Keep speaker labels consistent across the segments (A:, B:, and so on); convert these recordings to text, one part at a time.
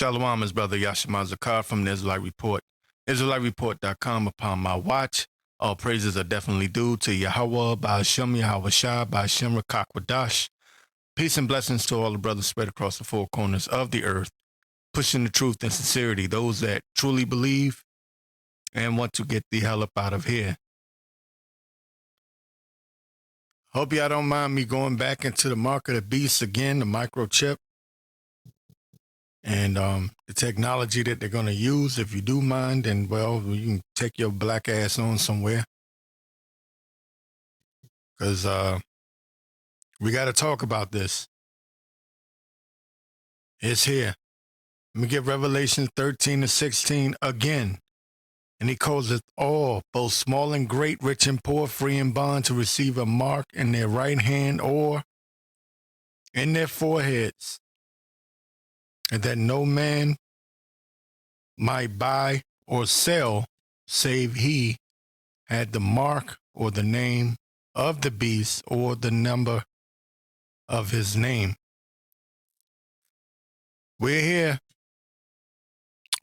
A: Shalom, his brother Yashima Zakar from the Israelite Report. IsraeliteReport.com. Upon my watch, all praises are definitely due to Yahweh, Ba'ashem, Yahweh Shah, Ba'ashem, Rakak Wadash. Peace and blessings to all the brothers spread across the four corners of the earth, pushing the truth and sincerity, those that truly believe and want to get the hell up out of here. Hope y'all don't mind me going back into the mark of the beast again, the microchip. And the technology that they're going to use, if you do mind, then, well, you can take your black ass on somewhere. Because we got to talk about this. It's here. Let me get Revelation 13-16 again. And he causeth all, both small and great, rich and poor, free and bond, to receive a mark in their right hand or in their foreheads, and that no man might buy or sell, save he had the mark or the name of the beast or the number of his name. We're here.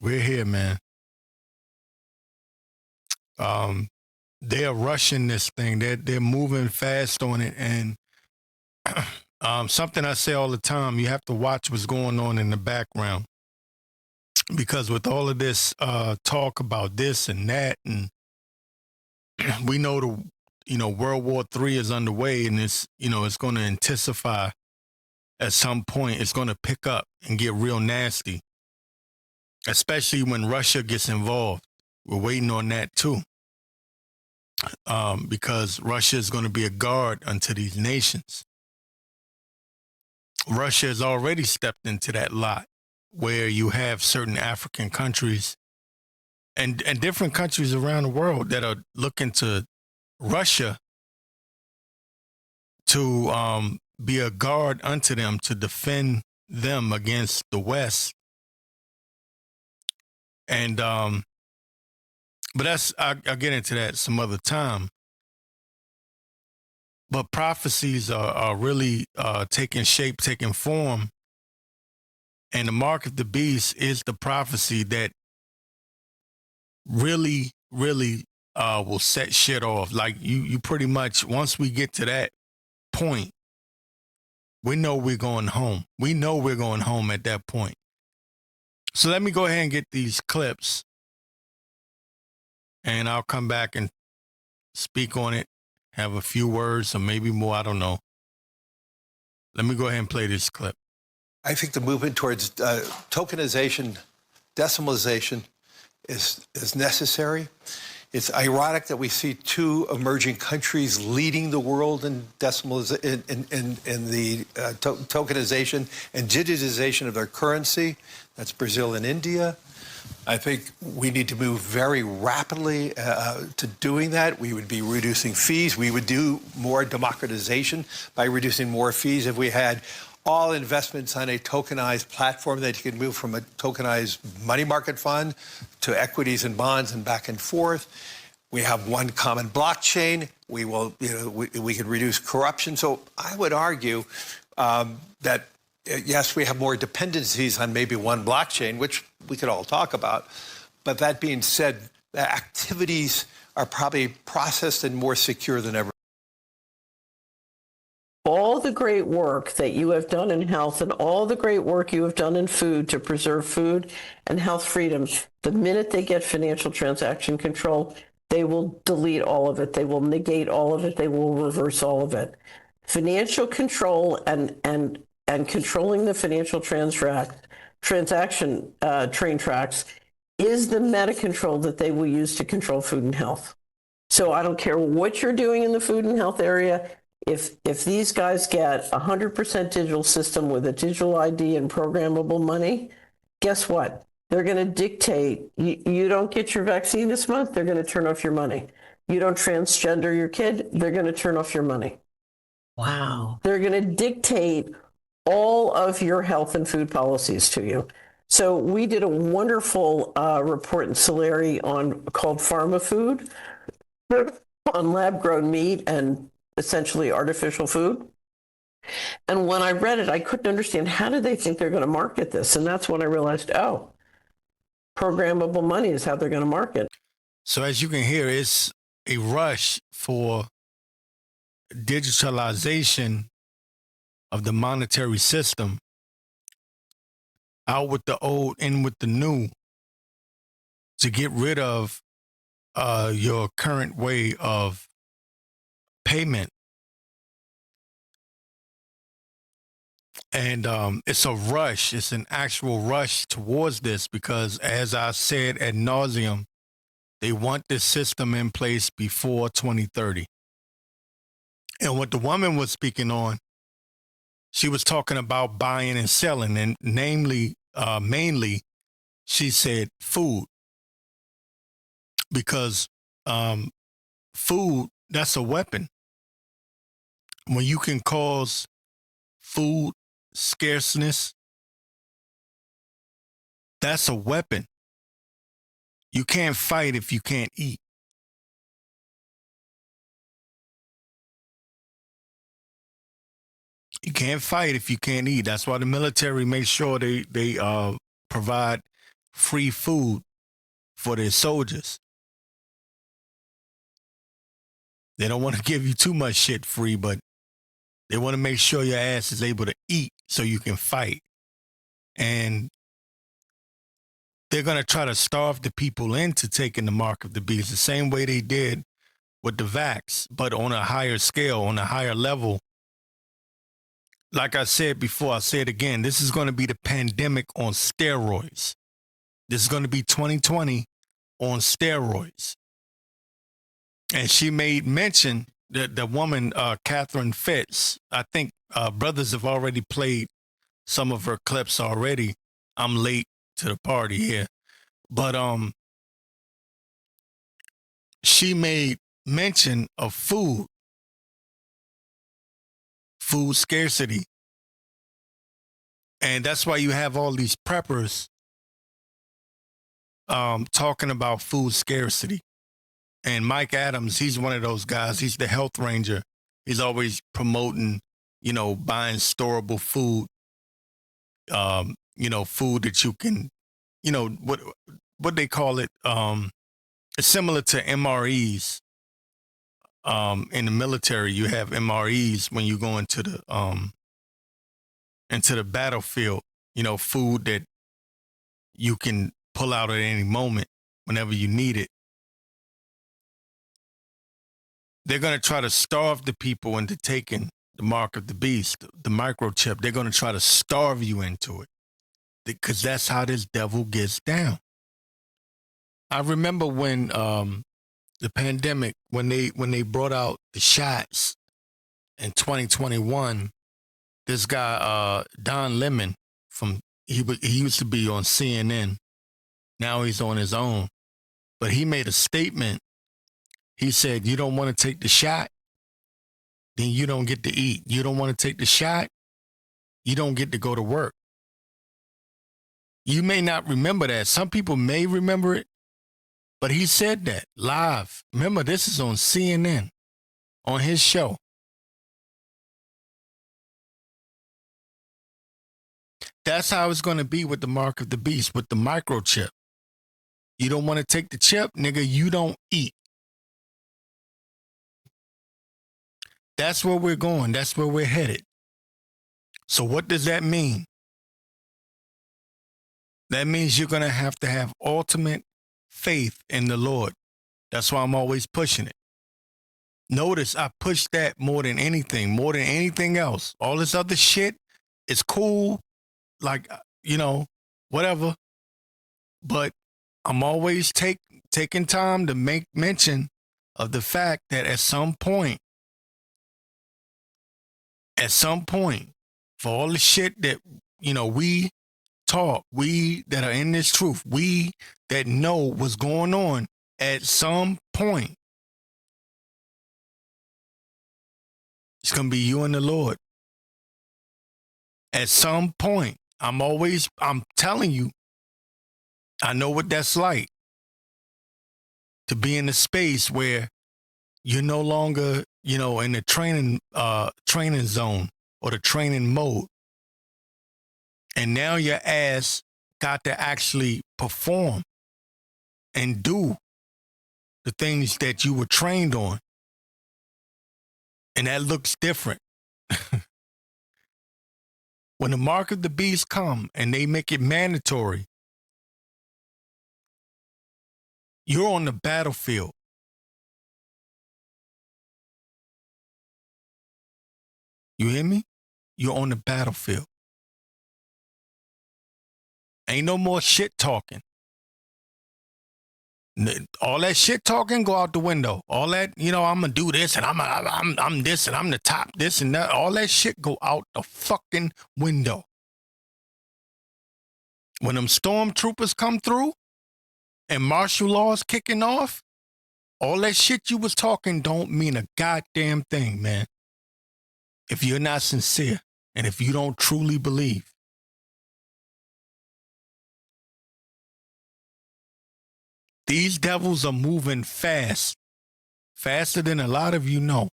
A: We're here, man. They're rushing this thing. They're moving fast on it. And something I say all the time, you have to watch what's going on in the background. Because with all of this talk about this and that, and we know World War III is underway, and it's going to intensify at some point. It's going to pick up and get real nasty, especially when Russia gets involved. We're waiting on that too, because Russia is going to be a guard unto these nations. Russia has already stepped into that lot, where you have certain African countries and different countries around the world that are looking to Russia to be a guard unto them, to defend them against the West. And but I'll get into that some other time. But prophecies are really taking shape, taking form. And the mark of the beast is the prophecy that really, really will set shit off. Like you pretty much, once we get to that point, we know we're going home. We know we're going home at that point. So let me go ahead and get these clips, and I'll come back and speak on it, have a few words or maybe more, I don't know. Let me go ahead and play this clip.
B: I think the movement towards tokenization, decimalization is necessary. It's ironic that we see two emerging countries leading the world in decimalization, in the tokenization and digitization of their currency. That's Brazil and India. I think we need to move very rapidly to doing that. We would be reducing fees. We would do more democratization by reducing more fees if we had all investments on a tokenized platform, that you could move from a tokenized money market fund to equities and bonds and back and forth. We have one common blockchain. We will, we could reduce corruption. So I would argue that yes, we have more dependencies on maybe one blockchain, which we could all talk about. But that being said, the activities are probably processed and more secure than ever.
C: All the great work that you have done in health and all the great work you have done in food to preserve food and health freedom, the minute they get financial transaction control, they will delete all of it. They will negate all of it. They will reverse all of it. Financial control and controlling the financial transaction train tracks is the meta control that they will use to control food and health. So I don't care what you're doing in the food and health area. If these guys get 100% digital system with a digital ID and programmable money, guess what? They're going to dictate, you don't get your vaccine this month, they're going to turn off your money. You don't transgender your kid, they're going to turn off your money. Wow. They're going to dictate all of your health and food policies to you. So we did a wonderful report in Solari called Pharma Food on lab-grown meat and essentially artificial food. And when I read it, I couldn't understand, how do they think they're going to market this? And that's when I realized, oh, programmable money is how they're going to market.
A: So as you can hear, it's a rush for digitalization of the monetary system, out with the old, in with the new, to get rid of your current way of payment. And it's a rush. It's an actual rush towards this because, as I said ad nauseum, they want this system in place before 2030. And what the woman was speaking on, she was talking about buying and selling, and mainly, she said food, because food, that's a weapon. When you can cause food scarceness, that's a weapon. You can't fight if you can't eat. You can't fight if you can't eat. That's why the military makes sure they provide free food for their soldiers. They don't want to give you too much shit free, but they want to make sure your ass is able to eat so you can fight. And they're going to try to starve the people into taking the mark of the beast the same way they did with the vax, but on a higher scale, on a higher level. Like I said before, I say it again, this is going to be the pandemic on steroids. This is going to be 2020 on steroids. And she made mention that the woman, Catherine Fitz, I think brothers have already played some of her clips already. I'm late to the party here. But she made mention of food scarcity. And that's why you have all these preppers talking about food scarcity. And Mike Adams, he's one of those guys. He's the health ranger. He's always promoting, buying storable food, food that you can, what they call it. It's similar to MREs. In the military, you have MREs when you go into the battlefield, food that you can pull out at any moment whenever you need it. They're going to try to starve the people into taking the mark of the beast, the microchip. They're going to try to starve you into it because that's how this devil gets down. I remember when the pandemic, when they brought out the shots in 2021, this guy, Don Lemon, he used to be on CNN. Now he's on his own. But he made a statement. He said, you don't want to take the shot, then you don't get to eat. You don't want to take the shot, you don't get to go to work. You may not remember that. Some people may remember it, but he said that live. Remember, this is on CNN, on his show. That's how it's going to be with the mark of the beast, with the microchip. You don't want to take the chip, nigga, you don't eat. That's where we're going. That's where we're headed. So what does that mean? That means you're going to have ultimate faith in the Lord. That's why I'm always pushing it. Notice I push that more than anything else. All this other shit is cool, like, whatever. But I'm always taking time to make mention of the fact that at some point, for all the shit that, we talk, we that are in this truth, we that know what's going on, at some point, it's going to be you and the Lord. At some point, I'm telling you, I know what that's like to be in a space where you're no longer, in the training zone. or the training mode. And now your ass got to actually perform and do the things that you were trained on. And that looks different. When the mark of the beast come and they make it mandatory, you're on the battlefield. You hear me? You're on the battlefield. Ain't no more shit talking. All that shit talking go out the window. All that, I'm gonna do this and I'm this and I'm the top this and that. All that shit go out the fucking window. When them stormtroopers come through and martial law's kicking off, all that shit you was talking don't mean a goddamn thing, man. If you're not sincere and if you don't truly believe. These devils are moving fast, faster than a lot of you know.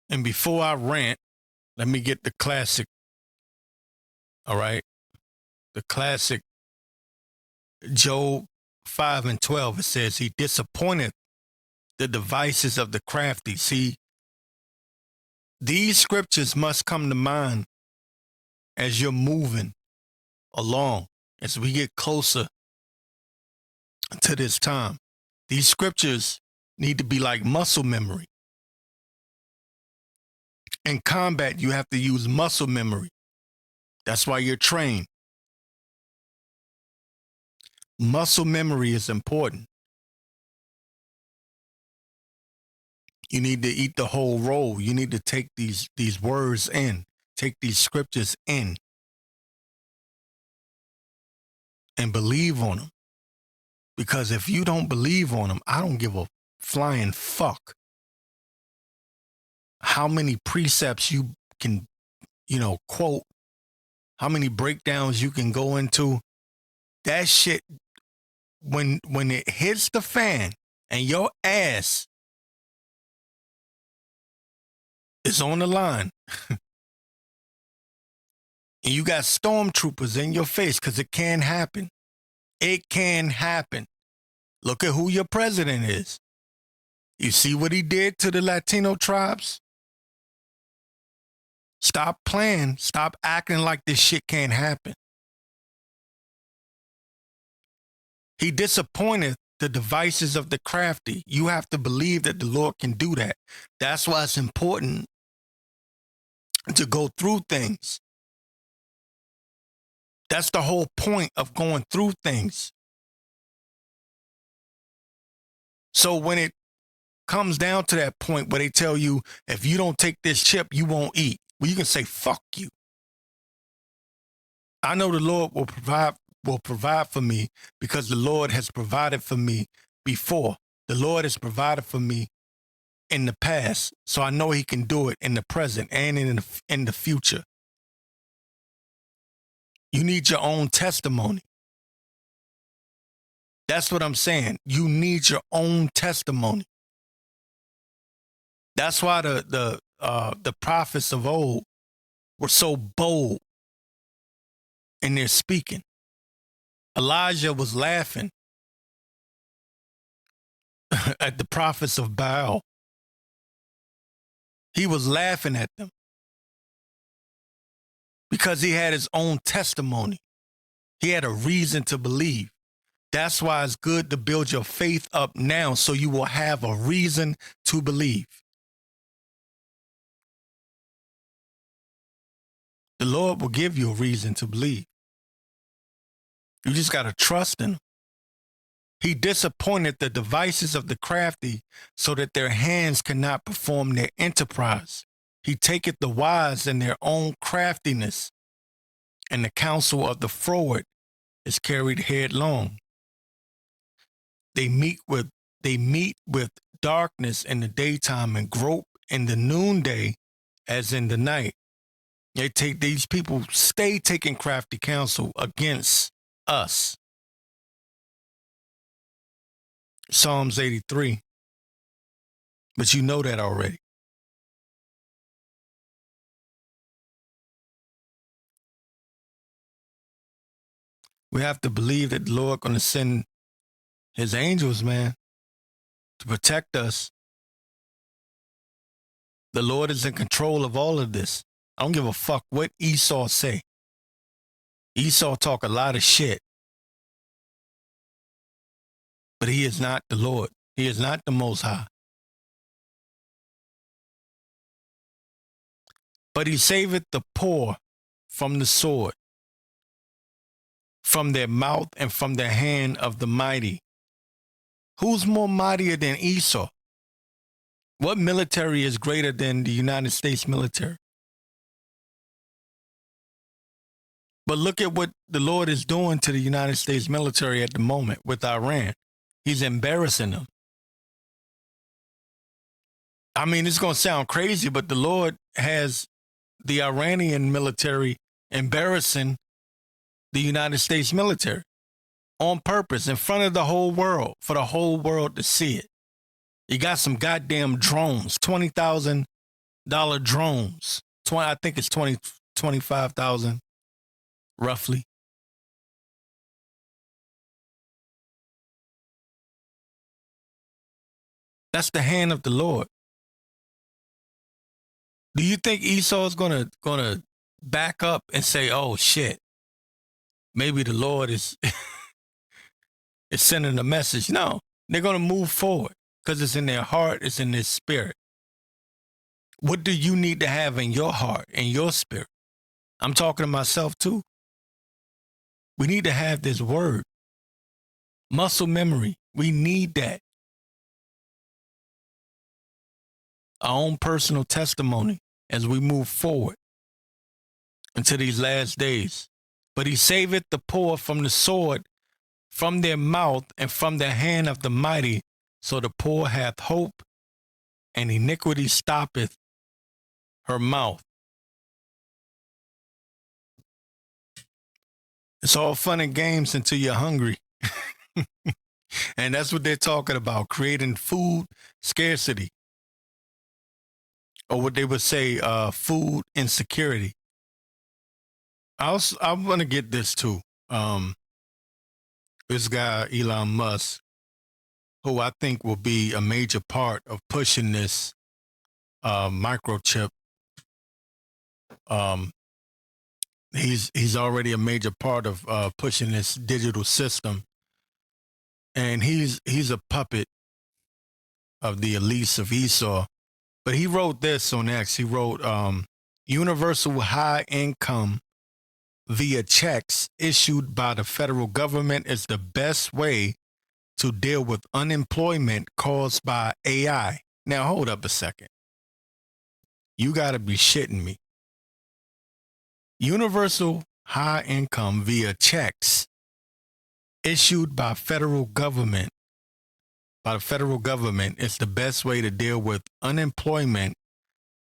A: And before I rant, let me get the classic, all right? The classic Job 5:12. It says, he disappointed the devices of the crafty. See, these scriptures must come to mind as you're moving along, as we get closer to this time. These scriptures need to be like muscle memory. In combat, you have to use muscle memory. That's why you're trained. Muscle memory is important. You need to eat the whole roll. You need to take these words in, take these scriptures in, and believe on them. Because if you don't believe on them, I don't give a flying fuck how many precepts you can, quote, how many breakdowns you can go into. That shit, when it hits the fan and your ass is on the line and you got stormtroopers in your face, because it can happen. It can happen. Look at who your president is. You see what he did to the Latino tribes? Stop playing. Stop acting like this shit can't happen. He disappointed the devices of the crafty. You have to believe that the Lord can do that. That's why it's important to go through things. That's the whole point of going through things. So when it comes down to that point where they tell you, if you don't take this chip, you won't eat. Well, you can say, fuck you. I know the Lord will provide for me, because the Lord has provided for me before. The Lord has provided for me in the past. So I know he can do it in the present and in the future. You need your own testimony. That's what I'm saying. You need your own testimony. That's why the prophets of old were so bold in their speaking. Elijah was laughing at the prophets of Baal. He was laughing at them because he had his own testimony. He had a reason to believe. That's why it's good to build your faith up now, so you will have a reason to believe. The Lord will give you a reason to believe. You just got to trust in him. He disappointed the devices of the crafty, so that their hands cannot perform their enterprise. He taketh the wise in their own craftiness, and the counsel of the froward is carried headlong. They meet with darkness in the daytime and grope in the noonday as in the night. These people stay taking crafty counsel against us. Psalms 83. But you know that already. We have to believe that the Lord going to send his angels, man, to protect us. The Lord is in control of all of this. I don't give a fuck what Esau say. Esau talk a lot of shit, but he is not the Lord. He is not the Most High. But he saveth the poor from the sword, from their mouth and from the hand of the mighty. Who's more mightier than Esau? What military is greater than the United States military? But look at what the Lord is doing to the United States military at the moment with Iran. He's embarrassing them. I mean, it's going to sound crazy, but the Lord has the Iranian military embarrassing the United States military on purpose in front of the whole world, for the whole world to see it. You got some goddamn drones, $20,000 drones. I think it's 25,000 roughly. That's the hand of the Lord. Do you think Esau is gonna back up and say, "Oh shit, maybe the Lord is is sending a message"? No, they're gonna move forward because it's in their heart, it's in their spirit. What do you need to have in your heart and your spirit? I'm talking to myself too. We need to have this word, muscle memory. We need that. Our own personal testimony as we move forward into these last days. But he saveth the poor from the sword, from their mouth, and from the hand of the mighty. So the poor hath hope, and iniquity stoppeth her mouth. It's all fun and games until you're hungry. And that's what they're talking about, creating food scarcity. Or what they would say, food insecurity. I'm going to get this too. This guy, Elon Musk, who I think will be a major part of pushing this microchip. He's already a major part of pushing this digital system. And he's a puppet of the elites of Esau. But he wrote this on X. He wrote, universal high income via checks issued by the federal government is the best way to deal with unemployment caused by AI. Now, hold up a second. You got to be shitting me. Universal high income via checks issued by the federal government is the best way to deal with unemployment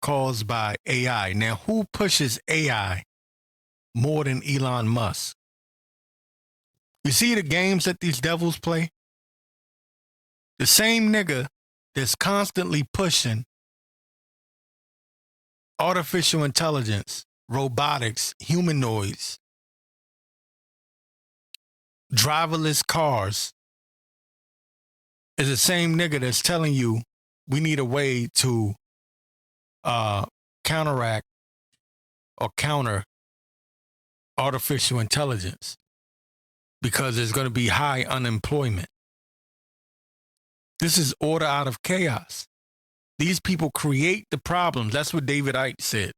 A: caused by AI. Now, who pushes AI more than Elon Musk? You see the games that these devils play? The same nigga that's constantly pushing artificial intelligence, robotics, humanoids, driverless cars, is the same nigga that's telling you we need a way to counteract or counter artificial intelligence because there's going to be high unemployment. This is order out of chaos. These people create the problems. That's what David Icke said.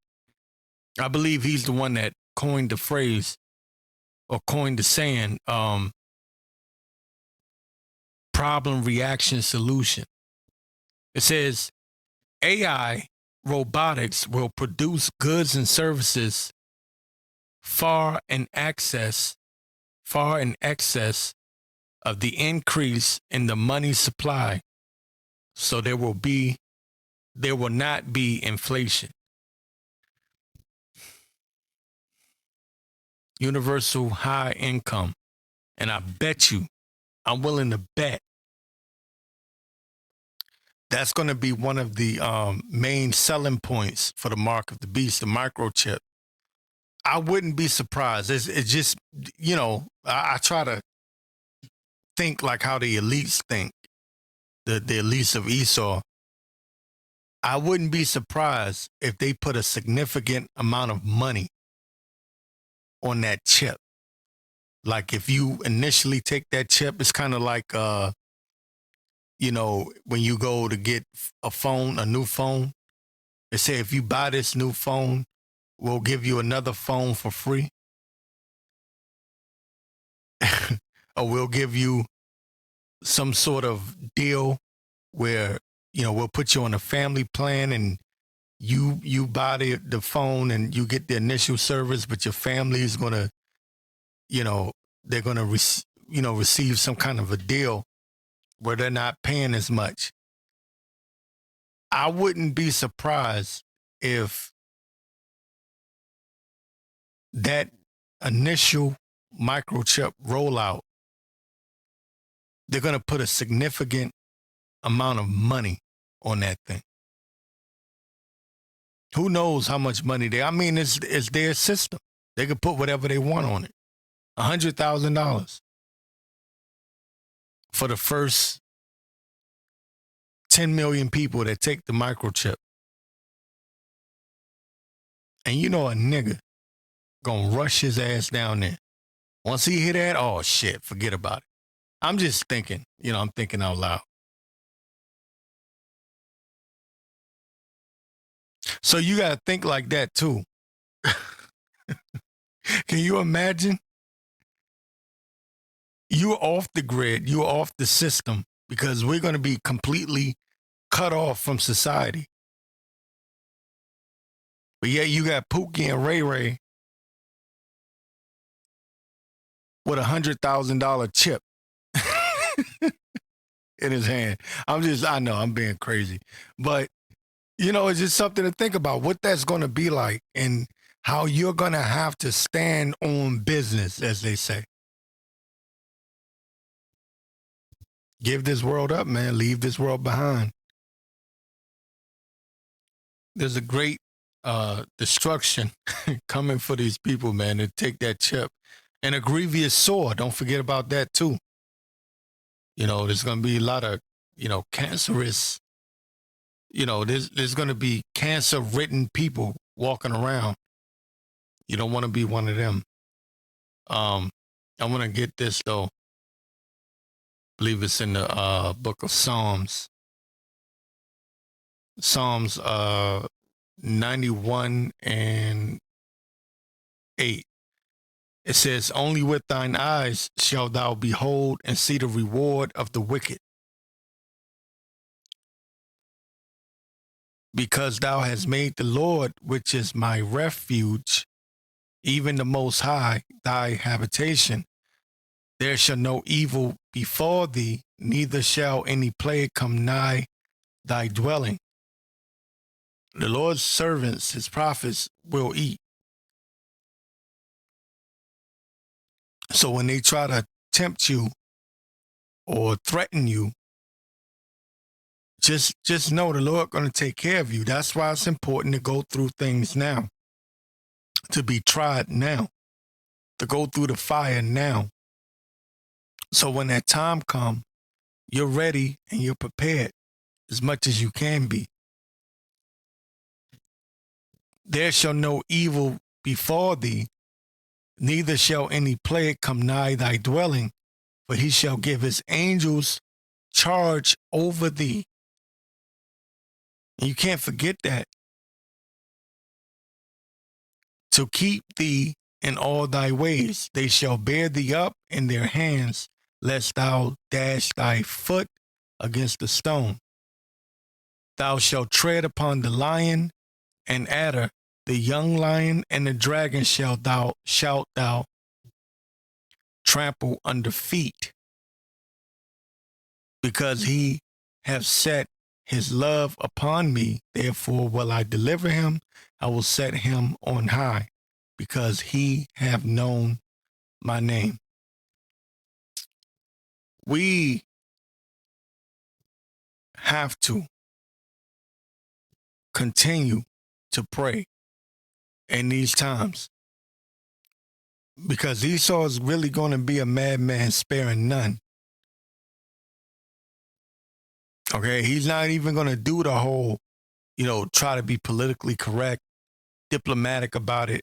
A: I believe he's the one that coined the phrase or coined the saying, problem, reaction, solution. It says AI robotics will produce goods and services far in excess of the increase in the money supply. So there will not be inflation. Universal high income. And I bet you, I'm willing to bet that's going to be one of the main selling points for the mark of the beast, the microchip. I wouldn't be surprised. It's just, I try to think like how the elites think, the elites of Esau. I wouldn't be surprised if they put a significant amount of money on that chip. Like if you initially take that chip, it's kind of like, when you go to get a new phone, they say if you buy this new phone, we'll give you another phone for free. Or we'll give you some sort of deal where, we'll put you on a family plan and you buy the phone and you get the initial service, but your family is going to, they're going to, receive some kind of a deal where they're not paying as much. I wouldn't be surprised if that initial microchip rollout, they're going to put a significant amount of money on that thing. Who knows how much money it's their system. They could put whatever they want on it. $100,000 for the first 10 million people that take the microchip. And a nigga gonna rush his ass down there. Once he hear that, oh shit, forget about it. I'm just thinking, I'm thinking out loud. So you gotta think like that too. Can you imagine? You're off the grid, you're off the system because we're gonna be completely cut off from society. But yeah, you got Pookie and Ray Ray with $100,000 chip in his hand. I know I'm being crazy, but it's just something to think about what that's going to be like and how you're going to have to stand on business, as they say. Give this world up, man. Leave this world behind. There's a great destruction coming for these people, man, to take that chip. And a grievous sore. Don't forget about that, too. There's going to be a lot of, cancerous, there's going to be cancer-ridden people walking around. You don't want to be one of them. I want to get this, though. I believe it's in the book of Psalms. Psalms 91 and 8. It says, only with thine eyes shalt thou behold and see the reward of the wicked. Because thou hast made the Lord, which is my refuge, even the Most High, thy habitation. There shall no evil befall thee, neither shall any plague come nigh thy dwelling. The Lord's servants, his prophets, will eat. So when they try to tempt you or threaten you, just know the Lord going to take care of you. That's why it's important to go through things now, to be tried now, to go through the fire now. So when that time comes, you're ready and you're prepared as much as you can be. There shall no evil befall thee, neither shall any plague come nigh thy dwelling, for he shall give his angels charge over thee. And you can't forget that. To keep thee in all thy ways, they shall bear thee up in their hands, lest thou dash thy foot against a stone. Thou shalt tread upon the lion and adder, the young lion and the dragon shalt thou trample under feet. Because he hath set his love upon me, therefore will I deliver him. I will set him on high, because he have known my name. We have to continue to pray in these times. because Esau is really going to be a madman sparing none. Okay, he's not even going to do the whole, try to be politically correct, diplomatic about it.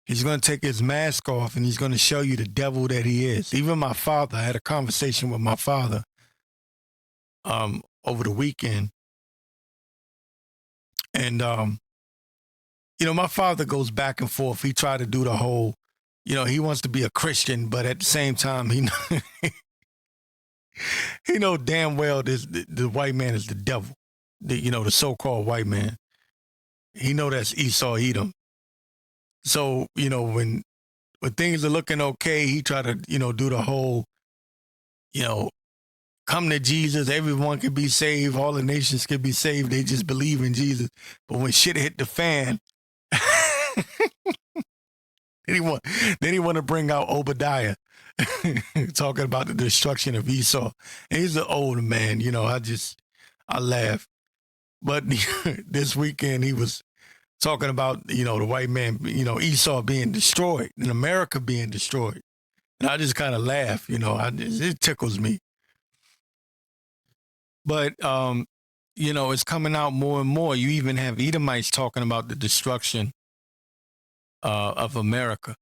A: He's going to take his mask off and he's going to show you the devil that he is. Even my father, I had a conversation with my father over the weekend. And, my father goes back and forth. He tried to do the whole, he wants to be a Christian, but at the same time, he know damn well the white man is the devil, the so-called white man. He know that's Esau Edom. So, when things are looking okay, he try to, do the whole, come to Jesus, everyone can be saved, all the nations can be saved, they just believe in Jesus. But when shit hit the fan, then he want to bring out Obadiah, talking about the destruction of Esau. And he's an old man, I laugh. But this weekend he was talking about, the white man, Esau being destroyed and America being destroyed. And I just kind of laugh, it tickles me. But, it's coming out more and more. You even have Edomites talking about the destruction of America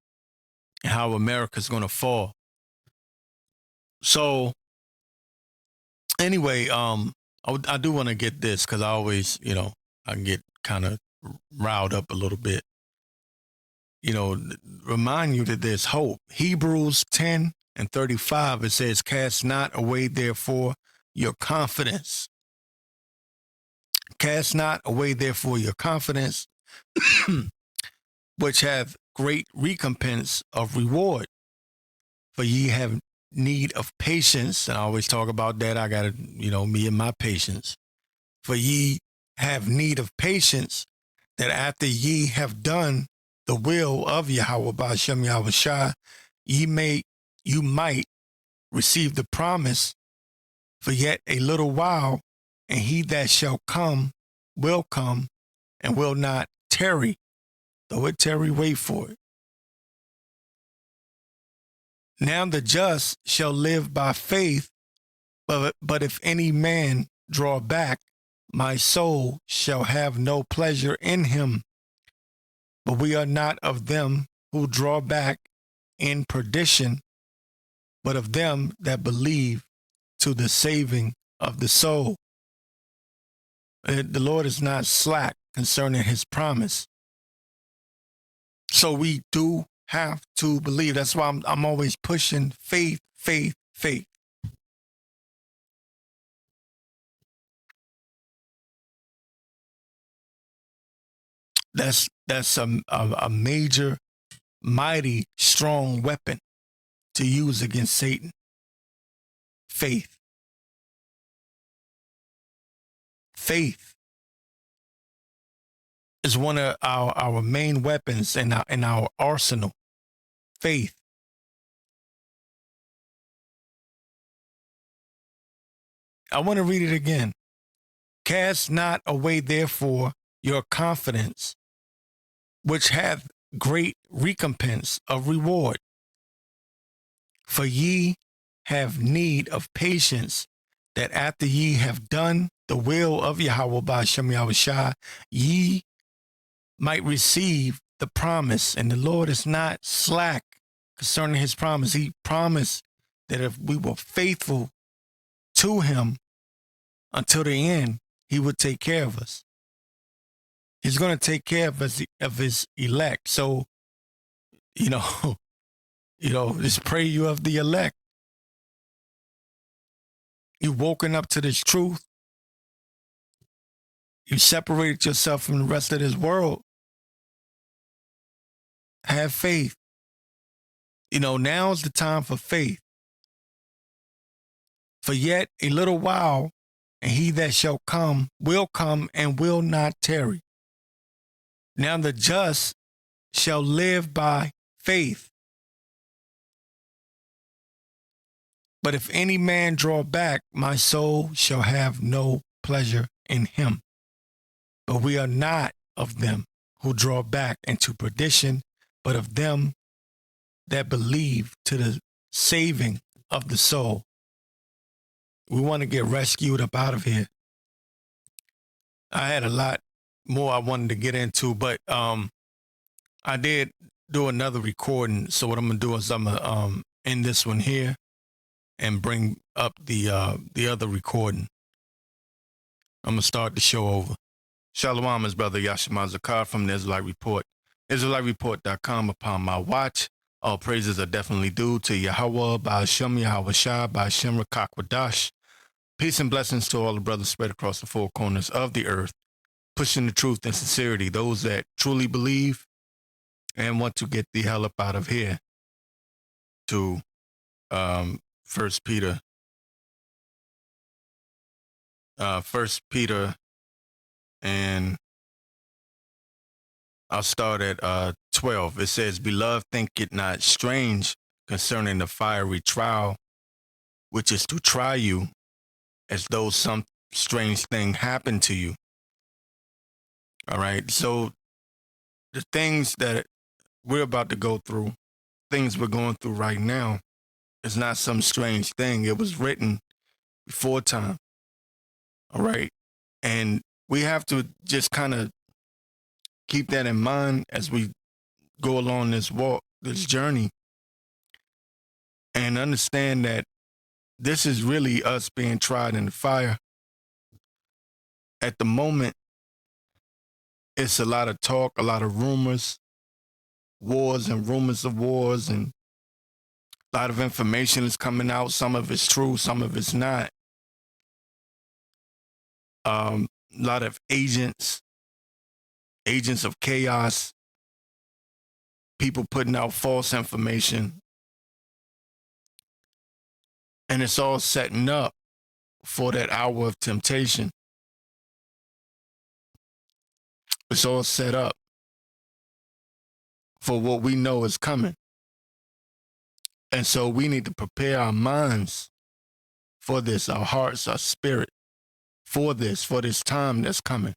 A: and how America's going to fall. So anyway, I do want to get this because I always, I can get kind of riled up a little bit. Remind you that there's hope. Hebrews 10:35, it says, cast not away therefore your confidence. Cast not away therefore your confidence, which hath great recompense of reward. For ye have need of patience. And I always talk about that. I got to, me and my patience. For ye have need of patience, that after ye have done the will of Yahweh Ba'ashem Yahweh Shai, you might receive the promise for yet a little while, and he that shall come will come and will not tarry. Though it tarry, wait for it. Now the just shall live by faith, but if any man draw back, my soul shall have no pleasure in him. But we are not of them who draw back in perdition, but of them that believe to the saving of the soul. The Lord is not slack concerning his promise. So we do have to believe. That's why I'm always pushing faith, faith, faith. That's a major, mighty, strong weapon to use against Satan. Faith. Faith is one of our main weapons in our arsenal. Faith. I want to read it again. Cast not away therefore your confidence, which hath great recompense of reward. For ye have need of patience, that after ye have done the will of Yahweh Ba'ashem Yahweh Shai, ye might receive the promise. And the Lord is not slack concerning his promise. He promised that if we were faithful to him until the end, he would take care of us. He's going to take care of his elect. So, just pray you of the elect. You've woken up to this truth. You separated yourself from the rest of this world. Have faith. Now's the time for faith. For yet a little while, and he that shall come will come and will not tarry. Now the just shall live by faith. But if any man draw back, my soul shall have no pleasure in him. But we are not of them who draw back into perdition, but of them that believe to the saving of the soul. We want to get rescued up out of here. I had a lot more I wanted to get into, but I did do another recording. So what I'm gonna do is I'm gonna end this one here and bring up the other recording. I'm gonna start the show over. Shalom, his brother Yashima Zakar from the Israelite Report. IsraeliteReport.com. Upon my watch, all praises are definitely due to Yahweh, Ba'ashem, Yahweh Shah, Ba'ashem, Rakakwadash. Peace and blessings to all the brothers spread across the four corners of the earth, pushing the truth and sincerity, those that truly believe and want to get the hell up out of here, to First Peter. First Peter, and I'll start at 12. It says, Beloved, think it not strange concerning the fiery trial, which is to try you as though some strange thing happened to you. All right. So the things that we're about to go through, things we're going through right now, is not some strange thing. It was written before time. All right. And we have to just kind of keep that in mind as we go along this walk, this journey, and understand that this is really us being tried in the fire. At the moment, it's a lot of talk, a lot of rumors, wars and rumors of wars, and a lot of information is coming out. Some of it's true, some of it's not. A lot of agents of chaos, people putting out false information. And it's all setting up for that hour of temptation. It's all set up for what we know is coming. And so we need to prepare our minds for this, our hearts, our spirit, for this time that's coming.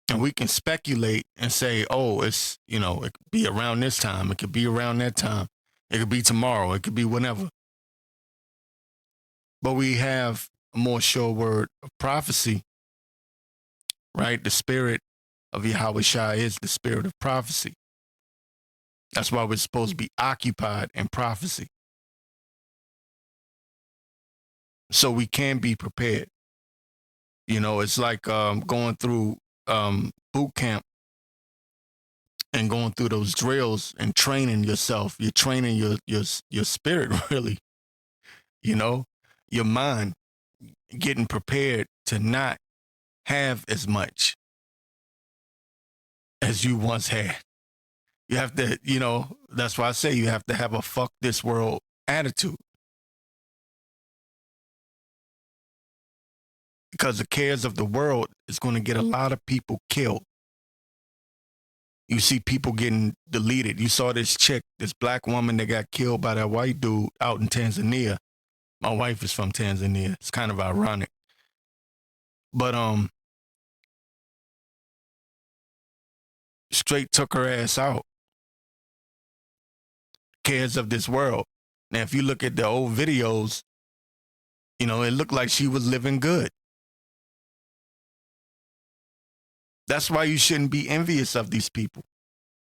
A: And we can speculate and say, oh, it's, it could be around this time. It could be around that time. It could be tomorrow. It could be whenever. But we have a more sure word of prophecy, right? The spirit of Yahweh Shai is the spirit of prophecy. That's why we're supposed to be occupied in prophecy, so we can be prepared. It's like going through boot camp and going through those drills and training yourself. You're training your spirit, really. Your mind, getting prepared to not have as much as you once had. You have to, that's why I say you have to have a fuck this world attitude. Because the cares of the world is going to get a lot of people killed. You see people getting deleted. You saw this chick, this black woman that got killed by that white dude out in Tanzania. My wife is from Tanzania. It's kind of ironic. But straight took her ass out. Cares of this world. Now, if you look at the old videos, it looked like she was living good. That's why you shouldn't be envious of these people.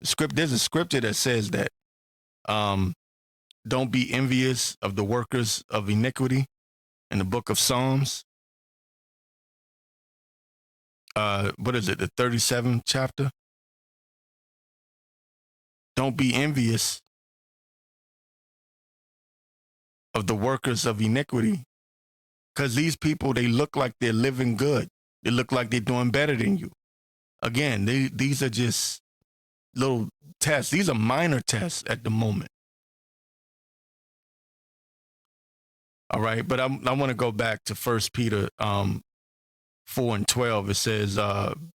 A: There's a scripture that says that don't be envious of the workers of iniquity in the book of Psalms. What is it? The 37th chapter. Don't be envious of the workers of iniquity, because these people, they look like they're living good. They look like they're doing better than you. Again, these are just little tests. These are minor tests at the moment. All right, but I want to go back to 1 Peter 4 and 12. It says,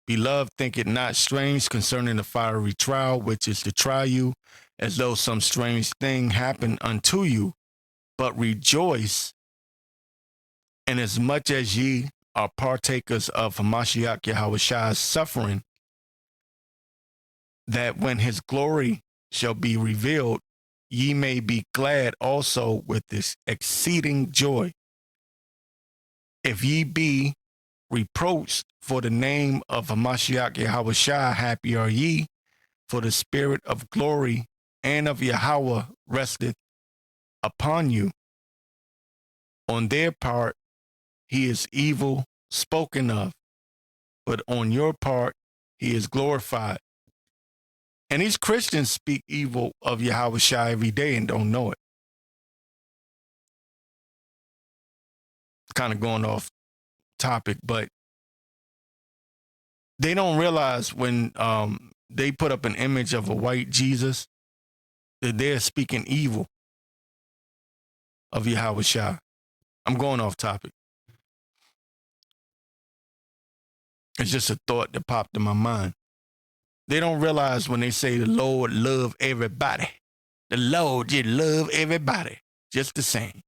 A: Beloved, think it not strange concerning the fiery trial, which is to try you as though some strange thing happened unto you, but rejoice inasmuch as ye are partakers of Hamashiach Yahweh Shai's suffering, that when his glory shall be revealed, ye may be glad also with this exceeding joy. If ye be reproached for the name of Hamashiach Yahushua, happy are ye, for the spirit of glory and of Yahweh resteth upon you. On their part, he is evil spoken of, but on your part, he is glorified. And these Christians speak evil of Yahushua every day and don't know it. Kind of going off topic, but they don't realize when they put up an image of a white Jesus that they're speaking evil of Yahushua. I'm going off topic. It's just a thought that popped in my mind. They don't realize when they say the Lord love everybody. The Lord just love everybody just the same.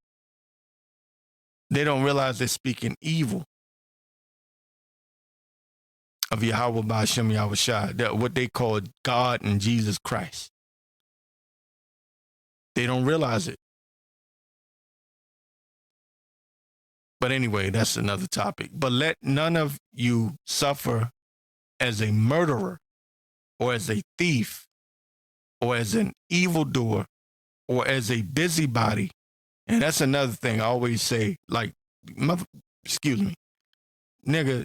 A: They don't realize they're speaking evil of Yahweh Ba'ashem Yahushua, that what they call God and Jesus Christ. They don't realize it. But anyway, that's another topic. But let none of you suffer as a murderer or as a thief or as an evildoer or as a busybody. And that's another thing I always say, like, excuse me, nigga,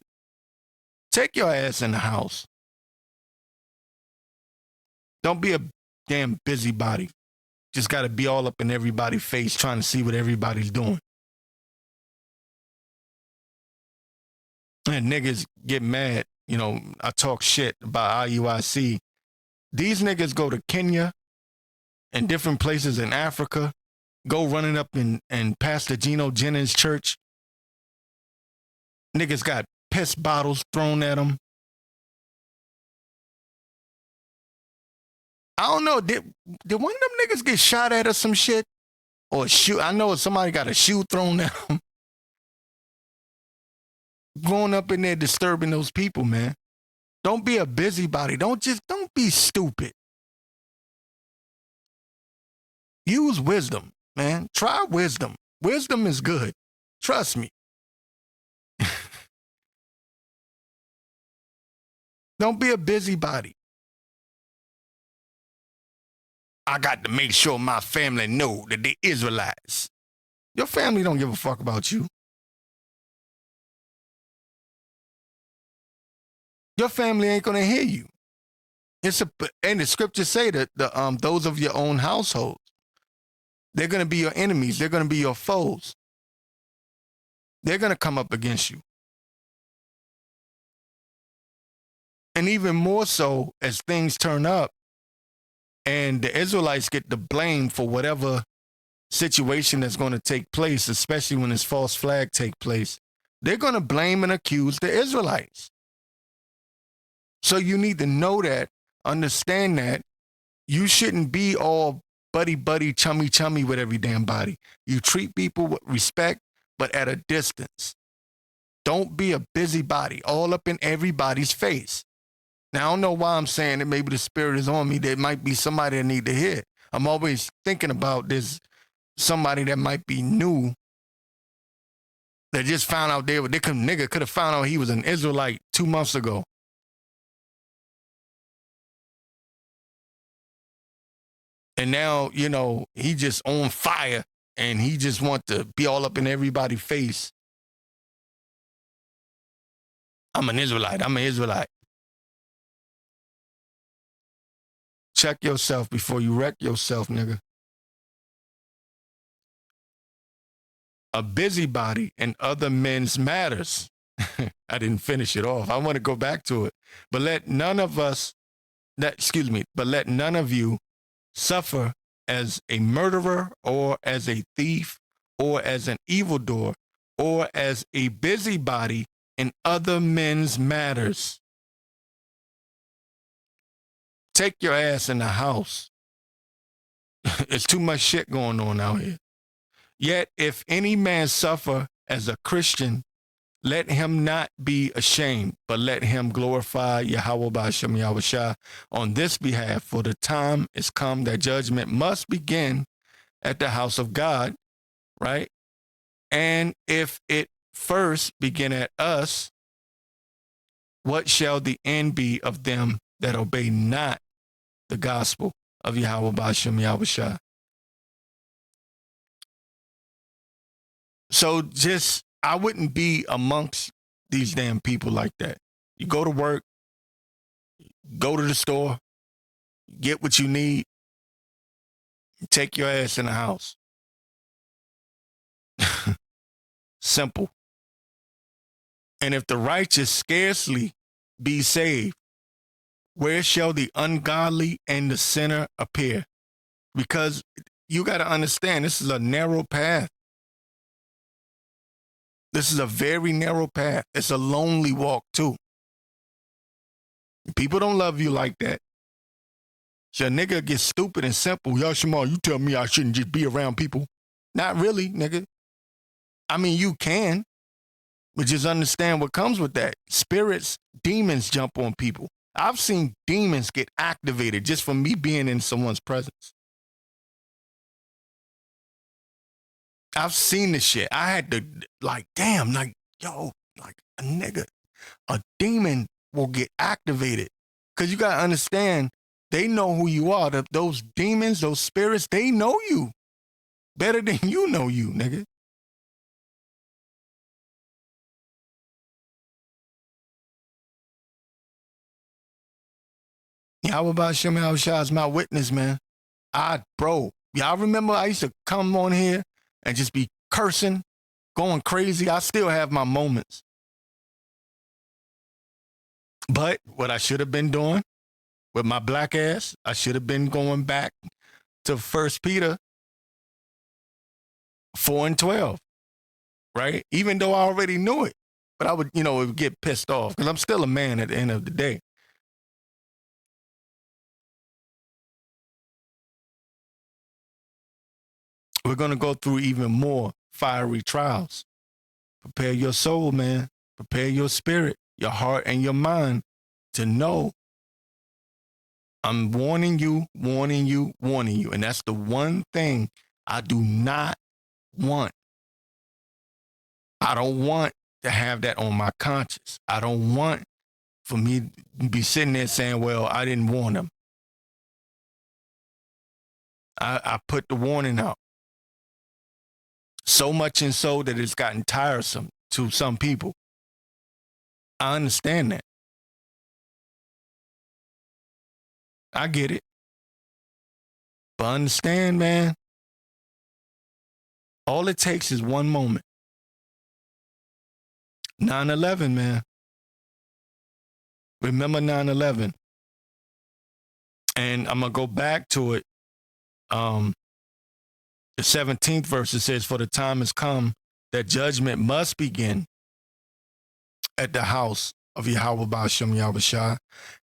A: take your ass in the house. Don't be a damn busybody. Just got to be all up in everybody's face trying to see what everybody's doing. And niggas get mad. You know, I talk shit about IUIC. These niggas go to Kenya and different places in Africa, go running up in Pastor Geno Jennings' church. Niggas got piss bottles thrown at them. I don't know, did one of them niggas get shot at or some shit? Or shoe? I know somebody got a shoe thrown at them. Going up in there disturbing those people, man. Don't be a busybody. Don't be stupid. Use wisdom, man. Try wisdom. Wisdom is good. Trust me. Don't be a busybody. I got to make sure my family know that they Israelites. Your family don't give a fuck about you. Your family ain't gonna hear you. And the scriptures say that those of your own household, they're gonna be your enemies. They're gonna be your foes. They're gonna come up against you. And even more so as things turn up and the Israelites get the blame for whatever situation that's going to take place, especially when this false flag take place, they're going to blame and accuse the Israelites. So you need to know that, understand that. You shouldn't be all buddy, chummy with every damn body. You treat people with respect, but at a distance. Don't be a busybody all up in everybody's face. Now, I don't know why I'm saying it. Maybe the spirit is on me. There might be somebody that need to hear. I'm always thinking about this, somebody that might be new that just found out nigga could have found out he was an Israelite 2 months ago. And now, you know, he just on fire and he just want to be all up in everybody's face. I'm an Israelite. Check yourself before you wreck yourself, nigga. A busybody in other men's matters. I didn't finish it off. I want to go back to it. But let none of you suffer as a murderer or as a thief or as an evildoer or as a busybody in other men's matters. Take your ass in the house. It's too much shit going on out here. Yet if any man suffer as a Christian, let him not be ashamed, but let him glorify Yahweh Ba'ashem Yahushua on this behalf, for the time is come that judgment must begin at the house of God, right? And if it first begin at us, what shall the end be of them that obey not the gospel of Yahweh Ba'ashem Yahushua? So just, I wouldn't be amongst these damn people like that. You go to work, go to the store, get what you need, take your ass in the house. Simple. And if the righteous scarcely be saved, where shall the ungodly and the sinner appear? Because you got to understand, this is a narrow path. This is a very narrow path. It's a lonely walk too. People don't love you like that. So a nigga gets stupid and simple. Yo, Shamal, you tell me I shouldn't just be around people. Not really, nigga. I mean, you can, but just understand what comes with that. Spirits, demons jump on people. I've seen demons get activated just from me being in someone's presence. I've seen this shit. I had to, like, damn, like, yo, like a nigga, a demon will get activated. Because you got to understand, they know who you are. Those demons, those spirits, they know you better than you know you, nigga. Yahweh Ba'ashem Yahushua is my witness, man. Bro, y'all remember I used to come on here and just be cursing, going crazy. I still have my moments. But what I should have been doing with my black ass, I should have been going back to 1 Peter 4:12, right? Even though I already knew it. But I would, it would get pissed off because I'm still a man at the end of the day. We're going to go through even more fiery trials. Prepare your soul, man. Prepare your spirit, your heart, and your mind to know I'm warning you, warning you, warning you. And that's the one thing I do not want. I don't want to have that on my conscience. I don't want for me to be sitting there saying, well, I didn't warn them. I put the warning out. So much and so that it's gotten tiresome to some people. I understand that. I get it. But understand, man, all it takes is one moment. 9/11, man. Remember 9/11. And I'm going to go back to it. The 17th verse, it says, for the time has come that judgment must begin at the house of Yahweh Ba'ashem Yahushua.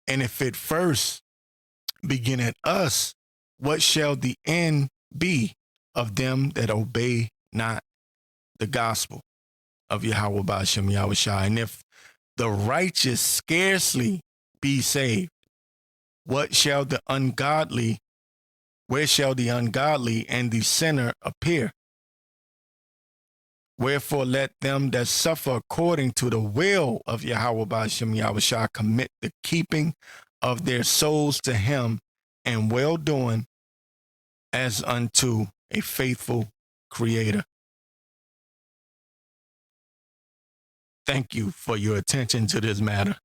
A: And if it first begin at us, what shall the end be of them that obey not the gospel of Yahweh Ba'ashem Yahushua? And if the righteous scarcely be saved, where shall the ungodly and the sinner appear? Wherefore let them that suffer according to the will of Yahweh Ba'ashem Yahushua commit the keeping of their souls to him and well doing as unto a faithful creator. Thank you for your attention to this matter.